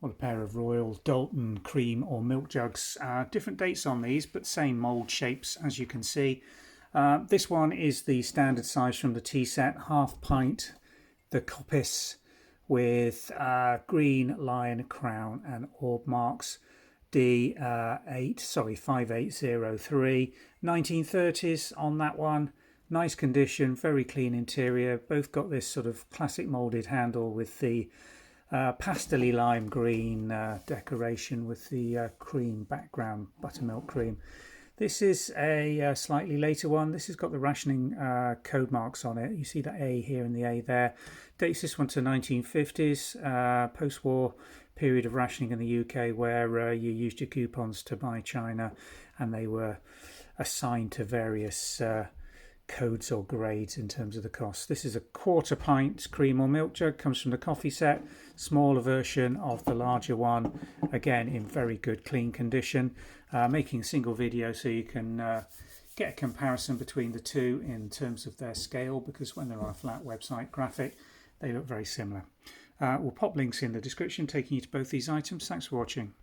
Well, a pair of Royal Doulton cream or milk jugs. Different dates on these, but same mould shapes, as you can see. This one is the standard size from the tea set, half pint, the Coppice, with green lion crown and orb marks. D5803, 1930s on that one. Nice condition, very clean interior. Both got this sort of classic moulded handle with the pastel lime green decoration with the cream background, buttermilk cream. This is a slightly later one. This has got the rationing code marks on it. You see the A here and the A there. Dates this one to 1950s, post-war period of rationing in the UK, where you used your coupons to buy china and they were assigned to various codes or grades in terms of the cost. This is a quarter pint cream or milk jug, comes from the coffee set, smaller version of the larger one, again in very good clean condition. Making a single video so you can get a comparison between the two in terms of their scale, because when they're on a flat website graphic they look very similar. We'll pop links in the description taking you to both these items. Thanks for watching.